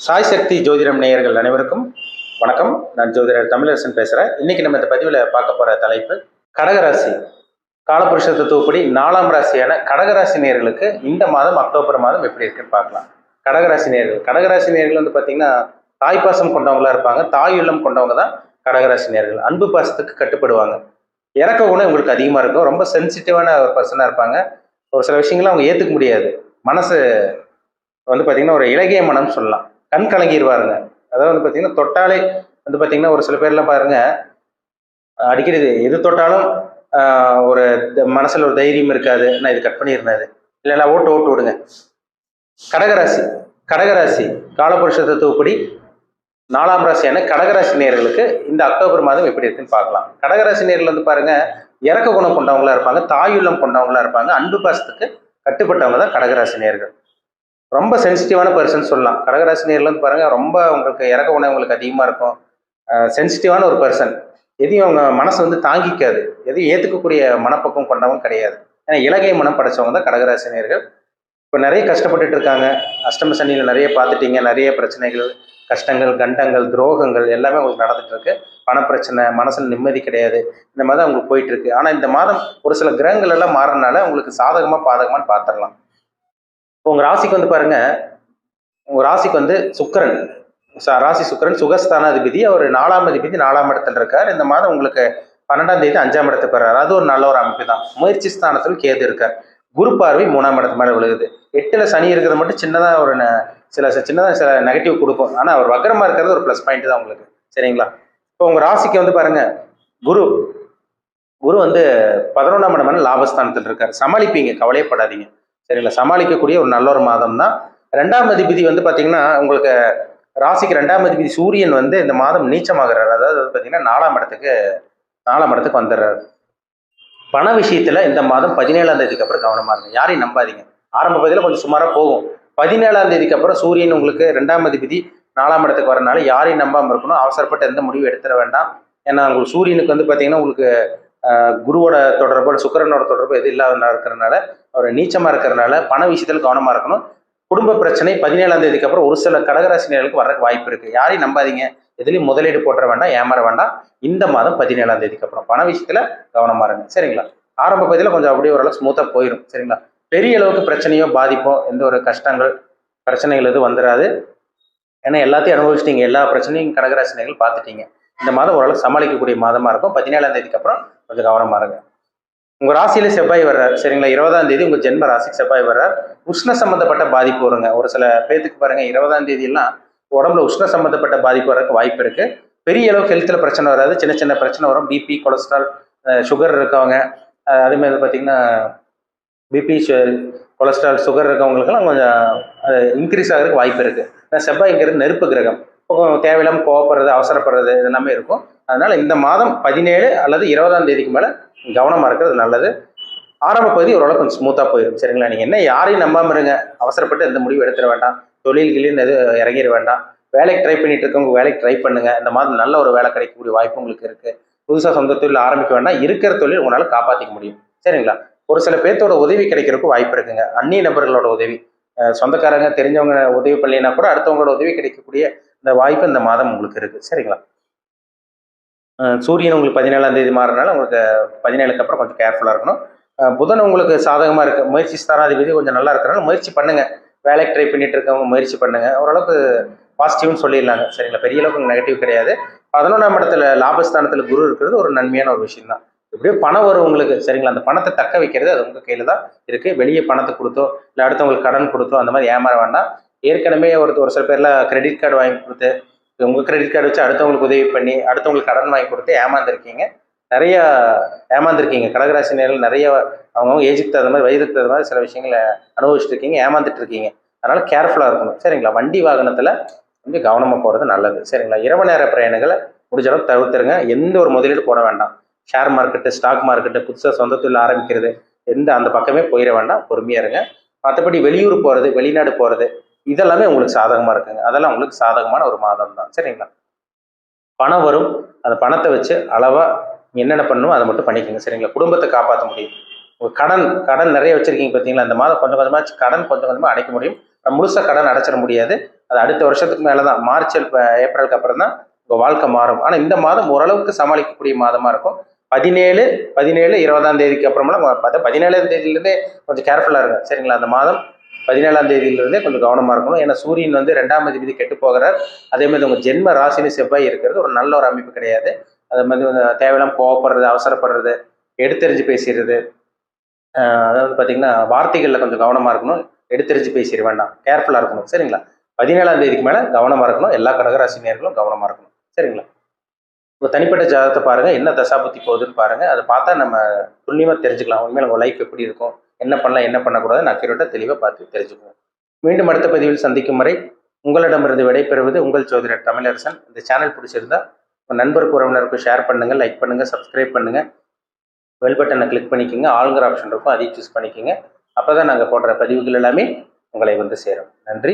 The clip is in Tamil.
சாய் சக்தி ஜோதிடம் நேயர்கள் அனைவருக்கும் வணக்கம். நான் ஜோதிடர் தமிழரசன் பேசுகிறேன். இன்னைக்கு நம்ம இந்த பதிவில் பார்க்க போகிற தலைப்பு கடகராசி. காலபுருஷ தத்துவப்படி 4ஆம் ராசியான கடகராசி நேயர்களுக்கு இந்த மாதம் அக்டோபர் மாதம் எப்படி இருக்குன்னு பார்க்கலாம். கடகராசி நேயர்கள் வந்து பார்த்தீங்கன்னா தாய்ப்பாசம் கொண்டவங்களா இருப்பாங்க. தாய் உள்ளம் கொண்டவங்க தான் கடகராசி நேயர்கள். அன்பு பாசத்துக்கு கட்டுப்படுவாங்க. இறக்க குணம் உங்களுக்கு அதிகமாக இருக்கும். ரொம்ப சென்சிட்டிவான ஒரு பர்சனாக இருப்பாங்க. ஒரு சில விஷயங்களை அவங்க ஏற்றுக்க முடியாது. மனசு வந்து பார்த்தீங்கன்னா ஒரு இலகிய மனம் சொல்லலாம். கண் கலங்கிடுவாருங்க. அதாவது வந்து பார்த்தீங்கன்னா தொட்டாலே வந்து பார்த்தீங்கன்னா ஒரு சில பேர்லாம் பாருங்க, அடிக்கடி எது தொட்டாலும் ஒரு மனசுல ஒரு தைரியம் இருக்காது. நான் இது கட் பண்ணியிருந்தேன், இல்லைன்னா ஓட்டு விடுங்க. கடகராசி கடகராசி காலபுருஷ தத்துவப்படி 4ஆம் ராசியான கடகராசி நேயர்களுக்கு இந்த அக்டோபர் மாதம் எப்படி இருக்குன்னு பார்க்கலாம். கடகராசி நேயர்கள் வந்து பாருங்க, இறக்க குணம் கொண்டவங்களா இருப்பாங்க. தாயுள்ளம் கொண்டவங்களா இருப்பாங்க. அன்பு பாசத்துக்கு கட்டுப்பட்டவங்க தான் கடகராசி நேயர்கள். ரொம்ப சென்சிட்டிவான பர்சன் சொல்லலாம். கடகராசி நேரில் வந்து பாருங்க, ரொம்ப உங்களுக்கு இறக்க உணவு உங்களுக்கு அதிகமாக இருக்கும். சென்சிட்டிவான ஒரு பர்சன். எதையும் அவங்க மனசு வந்து தாங்கிக்காது. எதையும் ஏற்றுக்கக்கூடிய மனப்பக்கம் கொண்டவங்க கிடையாது. ஏன்னா இலகை மனம் படைச்சவங்க தான் கடகராசி நேர்கள். இப்போ நிறைய கஷ்டப்பட்டுட்டு இருக்காங்க. அஷ்டம சனியில் நிறைய பார்த்துட்டீங்க. நிறைய பிரச்சனைகள், கஷ்டங்கள், கண்டங்கள், துரோகங்கள் எல்லாமே உங்களுக்கு நடந்துட்டு இருக்கு. பணப்பிரச்சனை, மனசில் நிம்மதி கிடையாது. இந்த மாதிரி தான் உங்களுக்கு போயிட்டு இருக்கு. ஆனால் இந்த மாதம் ஒரு சில கிரகங்கள் எல்லாம் மாறினால உங்களுக்கு சாதகமாக பாதகமானு பார்த்துடலாம். உங்க ராசிக்கு வந்து பாருங்க, உங்க ராசிக்கு வந்து சுக்கிரன், ராசி சுக்கிரன் சுகஸ்தானாதிபதி. அவர் 4ஆம் அதிபதி 4ஆம் இடத்துல இருக்கார். இந்த மாதம் உங்களுக்கு 12ஆம் தேதி 5ஆம் இடத்தை பெறாரு. அது ஒரு நல்ல ஒரு அமைப்பு தான். முயற்சி ஸ்தானத்தில் கேது இருக்கார். குரு பார்வை 3ஆம் இடத்து மேல விழுகுது. 8ல சனி இருக்கிறது மட்டும் சின்னதா ஒரு சில நெகட்டிவ் கொடுக்கும். ஆனா அவர் வக்கரமா இருக்கிறது ஒரு பிளஸ் பாயிண்ட் தான் உங்களுக்கு. சரிங்களா? இப்போ உங்க ராசிக்கு வந்து பாருங்க, குரு குரு வந்து 11ஆம் இடம் லாபஸ்தானத்தில் இருக்கார். சமாளிப்பீங்க, கவலையப்படாதீங்க. சரிங்களா? சமாளிக்கக்கூடிய ஒரு நல்ல ஒரு மாதம் தான். 2ஆம் அதிபதி வந்து பார்த்தீங்கன்னா உங்களுக்கு ராசிக்கு 2ஆம் அதிபதி சூரியன் வந்து இந்த மாதம் நீச்சமாகிறார். அதாவது பார்த்தீங்கன்னா 4ஆம் இடத்துக்கு வந்துடுறாரு. பண விஷயத்துல இந்த மாதம் 17ஆம் தேதிக்கு அப்புறம் கவனமா இருங்க. யாரையும் நம்பாதீங்க. ஆரம்ப பகுதியில் கொஞ்சம் சுமாரா போகும். 17ஆம் தேதிக்கு அப்புறம் சூரியன் உங்களுக்கு 2ஆம் அதிபதி 4ஆம் இடத்துக்கு வரனால யாரையும் நம்பாம இருக்கணும். அவசரப்பட்டு எந்த முடிவும் எடுத்துட வேண்டாம். ஏன்னா உங்களுக்கு சூரியனுக்கு வந்து பார்த்தீங்கன்னா உங்களுக்கு குருவோட தொடர்பு, சுக்கிரனோட தொடர்பு எது இல்லாத இருக்கிறதுனால, அவர் நீச்சமா இருக்கிறதுனால பண விஷயத்துல கவனமா இருக்கணும். குடும்ப பிரச்சனை 17ஆம் தேதிக்கு அப்புறம் ஒரு சில கடகராசினியர்களுக்கு வர்றதுக்கு வாய்ப்பு இருக்கு. யாரையும் நம்பாதீங்க. எதுலையும் முதலீடு போட்டுற வேண்டாம், ஏமாற வேண்டாம். இந்த மாதம் 17ஆம் தேதிக்கு அப்புறம் பண விஷயத்துல கவனமா இருங்க. சரிங்களா? ஆரம்ப பகுதியில் கொஞ்சம் அப்படியே ஓரளவு ஸ்மூத்தா போயிடும். சரிங்களா? பெரிய அளவுக்கு பிரச்சனையோ பாதிப்போ எந்த ஒரு கஷ்டங்கள் பிரச்சனைகள் எதுவும் வந்துடாது. ஏன்னா எல்லாத்தையும் அனுபவிச்சிட்டீங்க. எல்லா பிரச்சனையும் கடகராசினியர்கள் பார்த்துட்டீங்க. இந்த மாதம் ஓரளவு சமாளிக்கக்கூடிய மாதமா இருக்கும். 17ஆம் தேதிக்கு அப்புறம் கொஞ்சம் கவனமா இருங்க. உங்க ராசியில செவ்வாய் வர்றாரு. சரிங்களா? 20ஆம் தேதி உங்க ஜென்ம ராசிக்கு செவ்வாய் வர்றார். உஷ்ண சம்பந்தப்பட்ட பாதிப்பு வருங்க. ஒரு சில பேத்துக்கு பாருங்க 20ஆம் தேதி எல்லாம் உடம்புல உஷ்ண சம்பந்தப்பட்ட பாதிப்பு வர்றதுக்கு வாய்ப்பு இருக்கு. பெரிய அளவுக்கு ஹெல்த்ல பிரச்சனை வராது. சின்ன சின்ன பிரச்சனை வரும். பிபி, கொலஸ்ட்ரால், சுகர் இருக்கவங்க, அதே மாதிரி பார்த்தீங்கன்னா பிபி, கொலஸ்ட்ரால், சுகர் இருக்கவங்களுக்கெல்லாம் கொஞ்சம் இன்க்ரீஸ் ஆகிறதுக்கு வாய்ப்பு இருக்கு. செவ்வாய்ங்கிறது நெருப்பு கிரகம். தேவையில்லாமல் கோவப்படுறது, அவசரப்படுறது இதெல்லாமே இருக்கும். அதனால இந்த மாதம் 17 அல்லது 20ஆம் தேதிக்கு மேல கவனமா இருக்கிறது நல்லது. ஆரம்ப பகுதி ஓரளவு கொஞ்சம் ஸ்மூத்தா போயிடும். சரிங்களா? நீங்க என்ன யாரையும் நம்பாம இருங்க. அவசரப்பட்டு எந்த முடிவு எடுத்துட வேண்டாம். தொழில்களில் எதுவும் இறங்கிட வேண்டாம். வேலைக்கு ட்ரை பண்ணிட்டு இருக்கவங்க வேலைக்கு ட்ரை பண்ணுங்க. இந்த மாதம் நல்ல ஒரு வேலை கிடைக்கக்கூடிய வாய்ப்பு உங்களுக்கு இருக்கு. புதுசா சொந்த தொழில் ஆரம்பிக்க வேண்டாம். இருக்கிற தொழில் உங்களால காப்பாற்றிக்க முடியும். சரிங்களா? ஒரு சில பேர்த்தோட உதவி கிடைக்கிறதுக்கு வாய்ப்பு இருக்குங்க. அந்நிய நபர்களோட உதவி, சொந்தக்காரங்க தெரிஞ்சவங்க உதவி பண்ணலைன்னா கூட அடுத்தவங்களோட உதவி கிடைக்கக்கூடிய இந்த வாய்ப்பு இந்த மாதம் உங்களுக்கு இருக்கு. சரிங்களா? சூரியன் உங்களுக்கு 17ஆம் தேதி மாறினால உங்களுக்கு 17க்கு அப்புறம் கொஞ்சம் கேர்ஃபுல்லாக இருக்கணும். புதன் உங்களுக்கு சாதகமாக இருக்கு. முயற்சி ஸ்தானாதிபதி கொஞ்சம் நல்லா இருக்கிறனால முயற்சி பண்ணுங்க. வேலைக்கு ட்ரை பண்ணிட்டு இருக்கவங்க முயற்சி பண்ணுங்க. ஓரளவுக்கு பாசிட்டிவ்னு சொல்லிடலாங்க. சரிங்களா? பெரிய அளவுக்கு நெகட்டிவ் கிடையாது. 11ஆம் இடத்துல லாபஸ்தானத்தில் குரு இருக்கிறது ஒரு நன்மையான ஒரு விஷயம் தான். எப்படியோ பணம் வரும் உங்களுக்கு. சரிங்களா? அந்த பணத்தை தக்க வைக்கிறது அது உங்கள் கையில் தான் இருக்கு. வெளியே பணத்தை கொடுத்தோ இல்லை அடுத்தவங்களுக்கு கடன் கொடுத்தோ அந்த மாதிரி ஏமாற வேண்டாம். ஏற்கனவே ஒரு சில பேர்லாம் கிரெடிட் கார்டு வாங்கி கொடுத்து உங்கள் கிரெடிட் கார்டு வச்சு அடுத்தவங்களுக்கு உதவி பண்ணி அடுத்தவங்களுக்கு கடன் வாங்கி கொடுத்து ஏமாந்துருக்கீங்க. நிறைய ஏமாந்துருக்கீங்க. கடகராசினியர்கள் நிறைய அவங்கவுங்க ஏஜுக்கு தகுந்த மாதிரி, வயதுக்கு தகுந்த மாதிரி சில விஷயங்களை அனுபவிச்சுட்டு இருக்கீங்க, ஏமாந்துட்டு இருக்கீங்க. அதனால கேர்ஃபுல்லாக இருக்கணும். சரிங்களா? வண்டி வாகனத்தில் வந்து கவனமாக போகிறது நல்லது. சரிங்களா? இரவு நேர பிரயாணங்களை முடிஞ்ச அளவுக்கு தவிர்த்துருங்க. எந்த ஒரு முதலீடு போட வேண்டாம். ஷேர் மார்க்கெட்டு, ஸ்டாக் மார்க்கெட்டு, புதுசாக சொந்த தொழில் ஆரம்பிக்கிறது அந்த பக்கமே போயிட வேண்டாம். பொறுமையாக இருங்க. மற்றபடி வெளியூர் போகிறது, வெளிநாடு போகிறது இதெல்லாமே உங்களுக்கு சாதகமாக இருக்குங்க. அதெல்லாம் உங்களுக்கு சாதகமான ஒரு மாதம் தான். சரிங்களா? பணம் வரும். அந்த பணத்தை வச்சு அளவா என்னென்ன பண்ணணுமோ அதை மட்டும் பண்ணிக்கோங்க. சரிங்களா? குடும்பத்தை காப்பாற்ற முடியும். கடன் நிறைய வச்சிருக்கீங்க பார்த்தீங்களா? அந்த மாதம் கொஞ்சம் கொஞ்சமாக கடன் கொஞ்சம் கொஞ்சமாக அடைக்க முடியும். முழுசாக கடன் அடைச்சிட முடியாது. அது அடுத்த வருஷத்துக்கு மேலே தான், மார்ச் ஏப்ரலுக்கு அப்புறம் தான் உங்கள் வாழ்க்கை மாறும். ஆனால் இந்த மாதம் ஓரளவுக்கு சமாளிக்கக்கூடிய மாதமாக இருக்கும். 17 20ஆம் தேதிக்கு அப்புறமெல்லாம் பார்த்தா 17ஆம் தேதியிலேருந்தே கொஞ்சம் கேர்ஃபுல்லாக இருக்கும். சரிங்களா? அந்த மாதம் 17ஆம் தேதியிலிருந்தே கொஞ்சம் கவனமாக இருக்கணும். ஏன்னா சூரியன் வந்து 2ஆம் அதிபதி கெட்டு போகிறார். அதே மாதிரி உங்கள் ஜென்ம ராசினு செவ்வாய் இருக்கிறது ஒரு நல்ல ஒரு அமைப்பு கிடையாது. அது மாதிரி தேவையில்லாம கோவப்படுறது, அவசரப்படுறது, எடுத்தெறிஞ்சு பேசிடுறது, அதாவது பார்த்தீங்கன்னா வார்த்தைகளில் கொஞ்சம் கவனமாக இருக்கணும். எடுத்தெறிஞ்சு பேசிட வேண்டாம், கேர்ஃபுல்லாக இருக்கணும். சரிங்களா? 17ஆம் தேதிக்கு மேலே கவனமாக இருக்கணும். எல்லா கடகராசி நேயர்களும் கவனமாக இருக்கணும். சரிங்களா? இப்போ தனிப்பட்ட ஜாதகத்தை பாருங்கள், என்ன தசாபுத்தி போகுதுன்னு பாருங்கள். அதை பார்த்தா நம்ம துல்லியமாக தெரிஞ்சுக்கலாம். உண்மையில் உங்கள் லைஃப் எப்படி இருக்கும், என்ன பண்ணலாம், என்ன பண்ணக்கூடாது, அக்யூரேட்டாக தெளிவாக பார்த்து தெரிஞ்சுக்குவோம். மீண்டும் அடுத்த பதிவில் சந்திக்கும் வரை உங்களிடமிருந்து விடைபெறுவது உங்கள் ஜோதிடர் தமிழரசன். இந்த சேனல் பிடிச்சிருந்தா உங்கள் நண்பருக்கு உறவினருக்கும் ஷேர் பண்ணுங்கள், லைக் பண்ணுங்கள், சப்ஸ்கிரைப் பண்ணுங்கள். பெல் பட்டனை கிளிக் பண்ணிக்கோங்க. ஆளுங்கிற ஆப்ஷன் இருக்கும், அதையும் சூஸ் பண்ணிக்கோங்க. அப்போ தான் நாங்கள் போடுற பதிவுகள் எல்லாமே உங்களை வந்து சேரும். நன்றி.